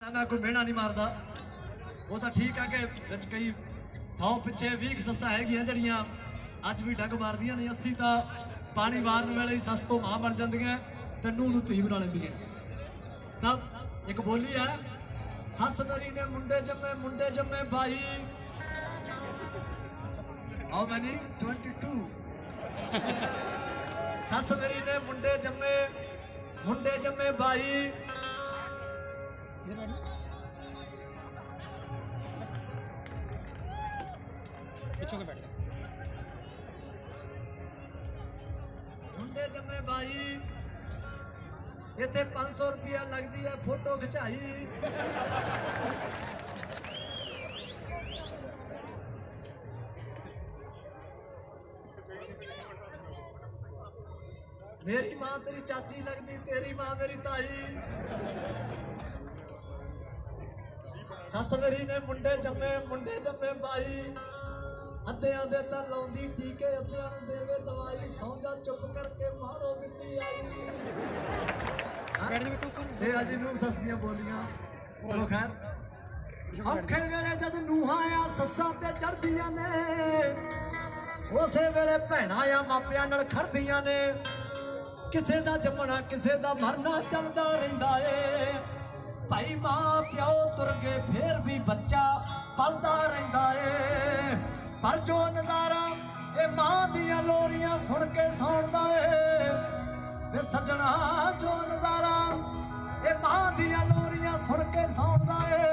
मैं कोई मेहना नहीं मारदा वो तो ठीक है कि कई 100 पिछे 20 सस्सा है जड़ियाँ अज भी डग मारदियां ने 80 तो पानी मारने वाले सस तो मां बन जांदियां ते नूह नूं धी बना लेंदियां। तब एक बोली है सस मेरी ने मुंडे जम्मे भाई हाउ मैनी 22 सस मेरी ने मुंडे जम्मे भाई पिछों के बैठ जा मुंडे जम्मे भाई इतने 500 रुपया लगती है फोटो खिंचाई। मेरी मां तेरी चाची लगती तेरी मां मेरी ताई सस मेरी ने मुंडे जम्मे भाई अद्धियां दे तां लाउंदी टीके अद्धियां नूं देवे दवाई सौ जा चुप करके मारो बिंदी आई। ये अजी नूं सस दियां बोलियां चलो खैर औखे वेले जद नूहां आ सस्सां ते चढ़दियां ने उसे वेले भैणां आ मापियां नाल खड़दियां ने किसे दा जमना किसे दा मरना चलदा रहिंदा ए भाई मां प्यो तुर गए फिर भी बच्चा पलदा रहिंदा ए पर जो नजारा ये मां दियां लोरियां सुन के सौंदा ए वे सजना जो नजारा ये मां दियां लोरियां सुन के सौंदा ए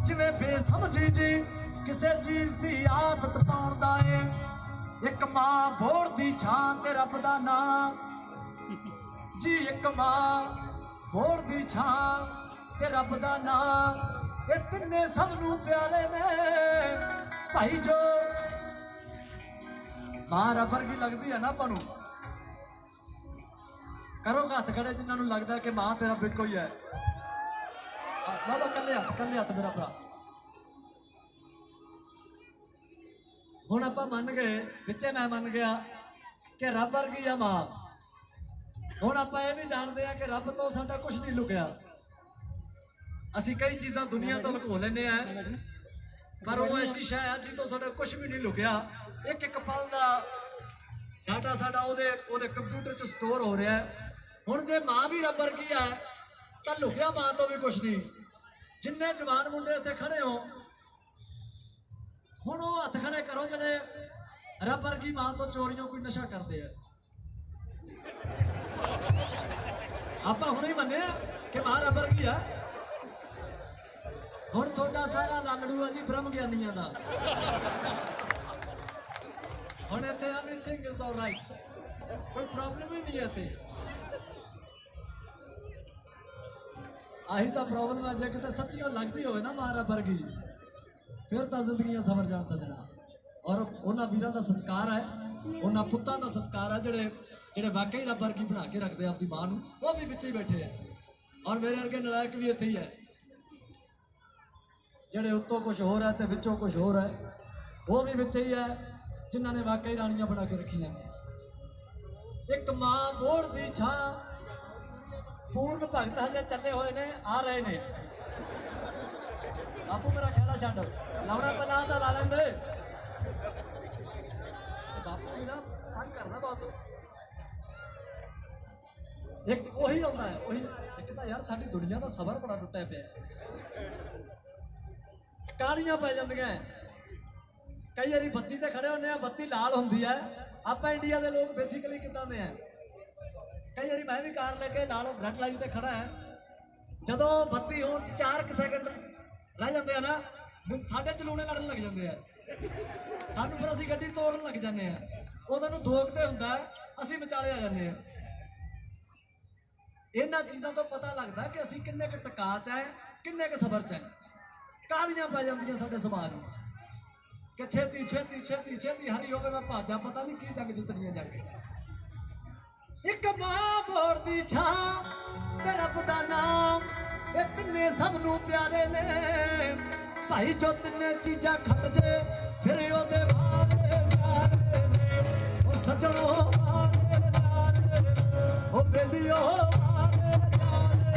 जिवें बेसमझी जी किसे चीज दी आदत पाउंदा ए एक मां बोर दी छां ते रब दा नाम जी एक मां बोर दी छां ते रब दा नाम ये तिन्ने सब नूं प्यारे ने भाई जो मां रबर की लगती है ना आपू करो हथ खड़े जिन्होंने लगता है कि मां तेरा बिको ही है बाबा कले हथ मेरा भरा हुण आपां मन गए पिछे मैं मन गया कि रब वर्गी है मां हुण आपां ये भी जानते हैं कि रब तो साडा कुछ नहीं लुकिया असी कई चीज़ां दुनिया तो लुको लेने हैं पर वो ऐसी शय है जी तो साडा कुछ भी नहीं लुकिया एक एक पल का डाटा साडा ओदे कंप्यूटर च स्टोर हो रहा है। हुण जे मां भी रब वर्गी है तो लुकिया मां तो भी कुछ नहीं। जिन्ने जवान मुंडे इत्थे खड़े हो हुण वो हथ खड़े करो जिहड़े रब वर्गी मां तो चोरियों कोई नशा करते हैं। आपां हुणे ही मन्निया कि मां रब वर्गी है। हुण थोड़ा सारा लालड़ू है जी ब्रह्म ज्ञानियां दा हुण इत्थे एवरीथिंग इज ऑलराइट कोई प्रॉब्लम ही नहीं है इत्थे आही तो प्रॉब्लम है जे किते सच्ची लगती होवे ना मां रब वर्गी फिर तो जिंदगी सवर जान सजना। और उन्हां वीरां दा सत्कार है उन्हां पुत्तां दा सत्कार है जेड़े वाकई रब वर्गी बना के रखते अपनी मां नूं वो भी विच ही बैठे है और मेरे वर्गे नलायक भी इत्थे ही है जेड़े उत्तों कुछ हो रहा है तो विचों कुछ हो रहा है वो भी विच ही है जिन्होंने वाकई रानियां बना के रखियां ने। एक मां बोर दी छां पूर्ण भगत हजे चले हुए ने आ रहे ने बापू मेरा खेड़ा छड्ड लाउणा पना तो ला लेंदे बापू भी ना तंग करना बहुत एक वही आउंदा है वही एक तो यार साडी दुनिया का सबर बड़ा टुटिया पिया कालियां पै जांदियां कई बारी बत्ती ते खड़े होने बत्ती लाल होंदी है आप इंडिया के लोग बेसिकली किदां दे हैं कई बारी मैं भी कार लेके लाल रेड लाइन ते खड़ा है जदों बत्ती होण 4 सेकंड रह जाते हैं ना साढ़े चलूने लड़न लग जाते हैं सानू फिर असीं गड्डी तोड़न लग जाते हैं उन्होंने दोगते हुंदा असीं विचाले आ जाते हैं। इन्हां चीज़ों तो पता लगता कि असीं किन्ने क टका च है किन्ने क सबर च है। कालियां पै जांदियां साडे समाज नूं कि छेती छेती छेती छेती हरी होवे मैं भाजा पता नहीं की जंग जितनी है जाके। एक मां बोर दी छां ते रब दा नाम ये तिन्ने सब नूं प्यारे ने भाई जो तिन्ने चीज़ां खट जे फिर ओदे मारे नारे ने ओ सजणो मारे नारे ओ बेलियो मारे नारे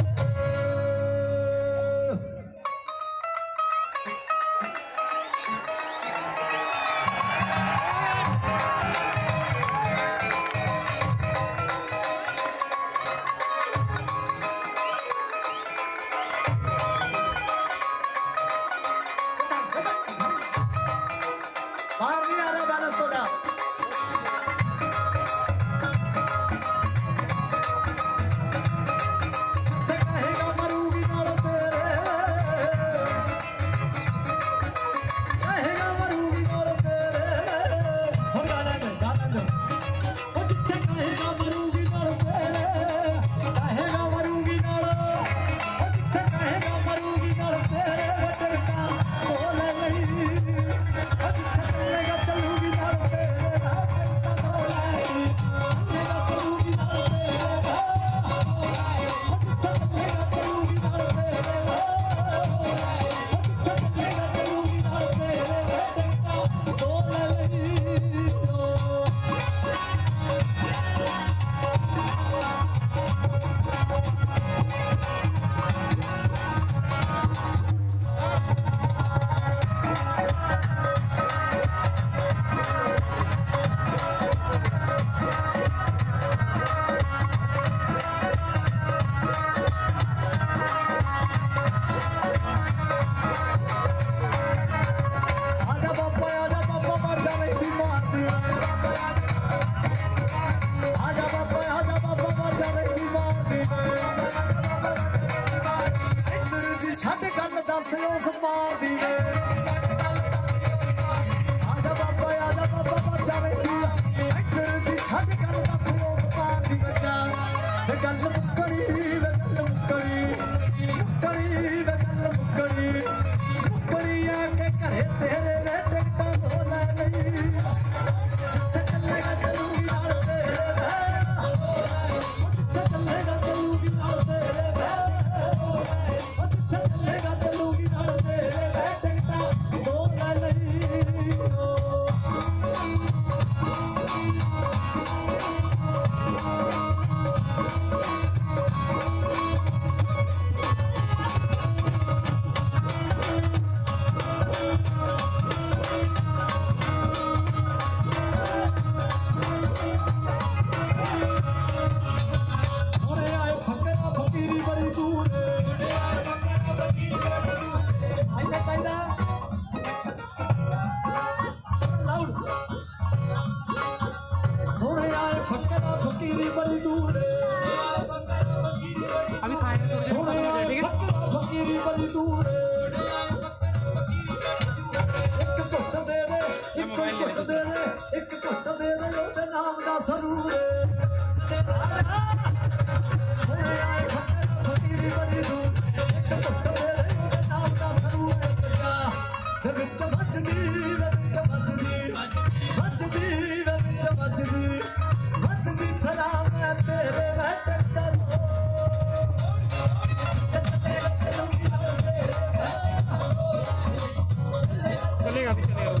ਛੱਡ ਗੱਲ ਦੱਸ ਉਸ ਮਾਰ ਦੀ ਵੇ ਆਜਾ ਬਾਬਾ ਬੱਚਾ ਰਹਿੰਦੀ ਆ ਇੱਧਰ ਦੀ ਛੱਡ ਗੱਲ ਦੱਸ ਉਸ ਮਾਰ ਦੀ ਬੱਚਾ ਤੇ ਗੱਲ ਮੁੱਕਣੀ ਵੇ ਗੱਲ ਮੁੱਕਣੀ ਮੁੱਕਣੀ ਵੇ ਗੱਲ ਮੁੱਕਣੀ ਮੁੱਕਣੀ ਆ ਕੇ ਘਰੇ ਤੇਰੇ ਵੇ ਟਿਕਟਾਂ ਹੋ ਲੈ ਲਈ ਤੇ ਚੱਲੇਗਾ ਚੱਲੂਗੀ ਨਾਲ ਤੇਰੇ ਵੇ ਚੱਲੇਗਾ ਚੱਲੂਗੀ ਨਾਲ ਤੇਰੇ ਵੇ ਚੱਲੇਗਾ ਚੱਲੂਗੀ ਨਾਲ ਤੇਰੇ ਵੇ ਟਿਕਟਾਂ ਹੋ ਲੈ ਲਈ ਸੋਹਣੇ ਆਏ ਫਕਰਾ ਫਕੀਰੀ ਬੜੀ ਦੂਰ ਆਈਦਾ ਕਾਇਦਾ ਲਾਉਡ ਸੋਹਣੇ ਆਏ ਫਕਰਾ ਫਕੀਰੀ ਬੜੀ ਦੂਰ अभी खाए हैं थोड़ी ਸੋਹਣੇ देर ਆਏ ठीक है ਫਕਰਾ ਫਕੀਰੀ ਬੜੀ ਦੂਰ ਇੱਕ ਘੁੱਟ ਦੇ ਦੇ ਇੱਕ ਘੁੱਟ ਦੇ ਦੇ ਇੱਕ ਘੁੱਟ ਦੇ ਦੇ ਉਹਦੇ ਨਾਮ ਦਾ ਸਰੂਰ ਸੋਹਣੇ ਆਏ ਫਕਰਾ ਫਕੀਰੀ ਬੜੀ ਦੂਰ ਇੱਕ ਘੁੱਟ ਦੇ ਦੇ ਉਹਦੇ ਨਾਮ ਦਾ ਸਰੂਰ ਤੇ ਵਿੱਚ ਵੱਜਦੀ ਵੇ ਵਿੱਚ ਵੱਜਦੀ ਵੱਜਦੀ ਵੇ ਵਿੱਚ ਵੱਜਦੀ ਵੱਜਦੀ ਫਰਾ ਮੈਂ ਤੇਰੇ ਮੈਂ ਟੱਕਰ चलेगा अभी चलेगा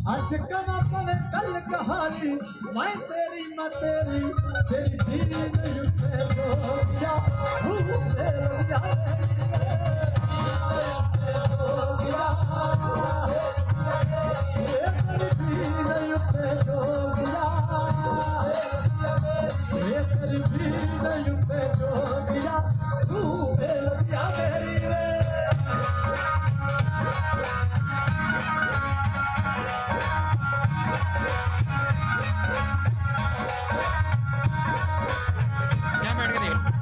ਅੱਜ ਕਵਾਂ ਪਵੇ ਕੱਲ ਕਹਾਣੀ ਮੈਂ ਤੇਰੀ ਤੇਰੀ ਪੀਰੀ ਨਹੀਂ ਉੱਤੇ ਜੋਗਿਆ ਤੇਰੀ ਯਾਦ यहाँ बैठ के देख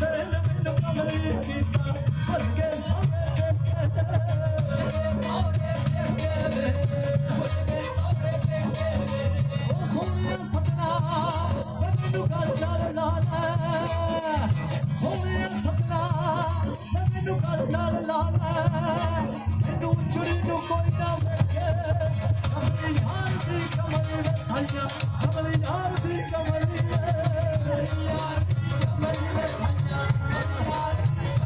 तेरे ने मैनू कमली कीता भुल के सारे ओ सोनिया सपना मैनू गल गल ला ले सोनिया सपना मैनू गल गल ला ले मैनू चुरी नू कोई ना वेखे कमली यार दी कमली वे साइया कमली यार दी कमली यार कमली वे साइया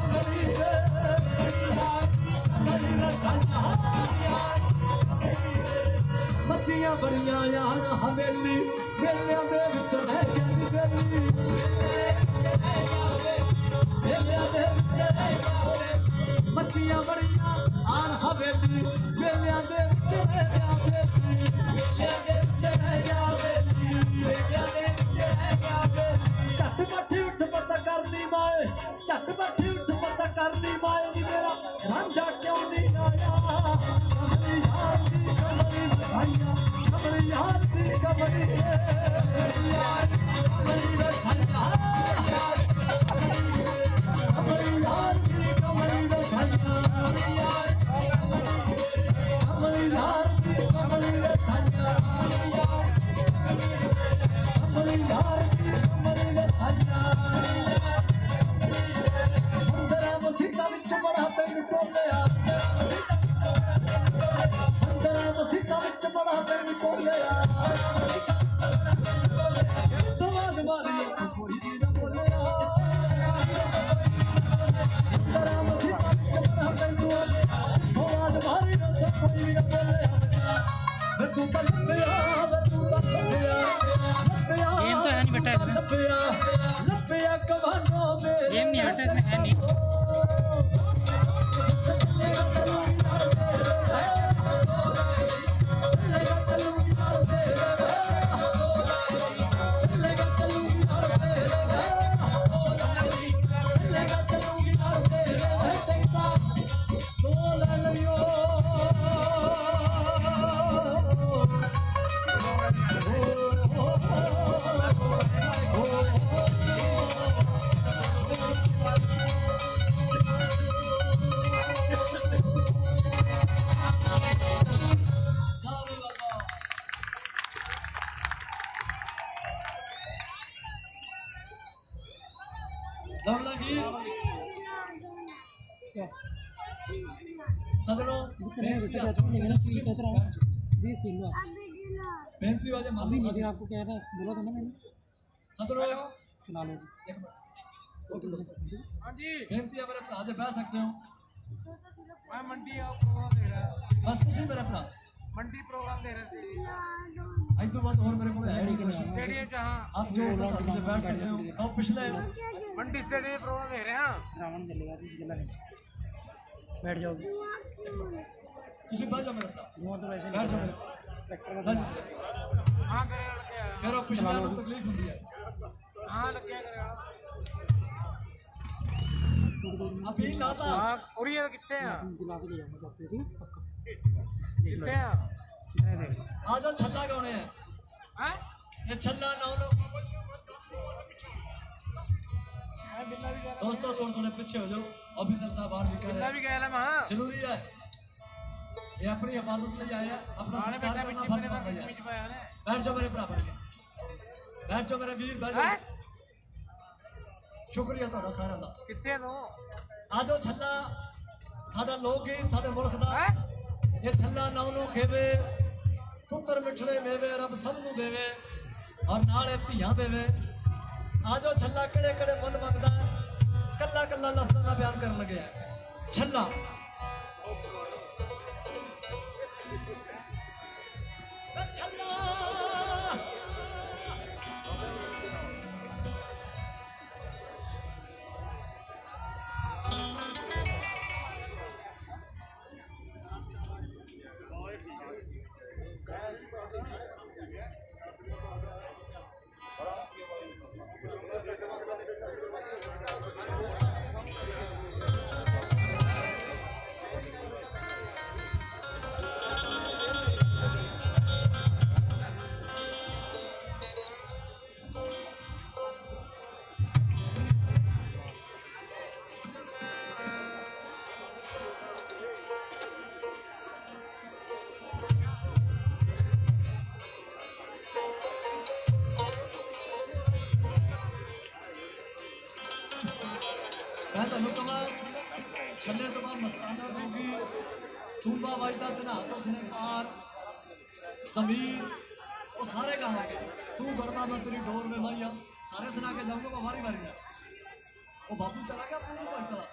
कमली वे कमली वे साइया मच्छियां बड़ियां यार हवेली मेलियां दे विच रह गई बेली मेलियां दे विच रह गई मच्छियां बड़ियां आन हवेली मेलियां दे विच रह गई मेलियां दे विच रह गई मेलियां दे विच रह गई झट पट्टी उठ पता करनी माए झट पट्टी उठ पता करनी माए नी मेरा रांझा क्यों नहीं आया कमली यार दी कमली वसाइया कमली यार दी कमली यार कमली वसाइया कमली यार दी कमली वसाइया कमली यार दी कमली वसाइया कमली यार दी कमली वसाइया अंदरा मसीता विच बड़ा तैनू टोलिया अंदरा मसीता विच बड़ा तैनू टोलिया तवाज मारी कोई दी ना बोलिया अंदरा मसीता विच बड़ा तैनू तवाज मारी कोई ना बोलिया वे तू तो लपया वे तू तो लपया गेम तो है नहीं बेटा इसमें लपया लपया कमानो मेरे गेम नहीं है बेटा इसमें है नहीं लगला गीत सजनो बेनती हो जाए मालूम मुझे आपको कह रहा है बोला था ना मैंने सजनो सुना लो ओके दोस्तों हाँ जी बेनती है मेरे भरा से बह सकते हो मैं मंडी प्रोग्राम दे रहा बस तुसी मेरे भरा मंडी प्रोग्राम दे रहे थे आज तो बाद और मेरे को है नहीं कुछ स्टेडियम जहाँ आप जो तो मुझे बैठ सकते हो तो पिछले मंडी स्टेडियम प्रोग्राम दे रहे हैं रावण चलेगा जिला बैठ जाओ तुसी बैठ जाओ मेरे भरा वो तो वैसे बैठ जाओ मेरे ट्रैक्टर बैठ जाओ हाँ करे लगे कह रहा पिछले को तकलीफ होती है हाँ लगे करे अभी लाता हाँ और ये कितने हैं दिला के ले जाऊंगा डॉक्टर ठीक पक्का कितने हैं नहीं नहीं आ जाओ छल्ला कौन है हैं ये छल्ला ना लो दोस्तों थोड़े थोड़े पीछे हो जाओ ऑफिसर साहब बाहर निकल बिल्ला रहे भी गया ना वहाँ जरूरी है ये अपनी हिफाजत में आया अपना हाँ सरकार बेटा करना बिच फर्ज बनता है बिच पाया ने बैठ जाओ मेरे बराबर के बैठ जाओ मेरे वीर बैठ हैं जाओ शुक्रिया ਤੁਹਾਡਾ ਸਾਰਿਆਂ ਦਾ कितने दो ਆਜੋ ਛੱਲਾ ਸਾਡਾ ਲੋਕ ਗੀਤ ਸਾਡੇ ਮੁਲਕ ਦਾ हैं ਇਹ ਛੱਲਾ ਨੌ ਨੂੰ ਖੇਵੇ ਪੁੱਤਰ ਮਿੱਠੜੇ ਮੇਵੇ ਰੱਬ ਸਭ ਨੂੰ ਦੇਵੇ ਔਰ ਨਾਲੇ ਧੀਆਂ ਦੇਵੇ ਆਜੋ ਛੱਲਾ ਕਿਹੜੇ ਕਿਹੜੇ ਮੁੱਲ ਮੰਗਦਾ ਕੱਲਾ ਕੱਲਾ ਲਫ਼ਜ਼ਾਂ ਦਾ ਬਿਆਨ ਕਰਨ ਲੱਗਿਆ ਛੱਲਾ ਛੱਲਾ ਮੈਂ ਤੁਹਾਨੂੰ ਕਹਾਂ ਛੱਲੇ ਤੋਂ ਬਾਅਦ ਮਸਤਾਨਾ ਦੋਗੀ ਤੂੰਬਾ ਵਜਦਾ ਚਨਾ ਤੋਂ ਸਿਨਕਾਰ ਜ਼ਮੀਰ ਉਹ ਸਾਰੇ ਗਾਵਾਂਗੇ ਤੂੰ ਗੜਦਾ ਮੈਂ ਤੇਰੀ ਡੋਰ ਵੇ ਮਾਈਆ ਸਾਰੇ ਸੁਣਾ ਕੇ ਜਾਊਂਗਾ ਮੈਂ ਵਾਰੀ ਵਾਰੀ ਨਾਲ ਉਹ ਬਾਬੂ ਚਲਾ ਗਿਆ ਪੂਰੀ ਭਗਤਲਾ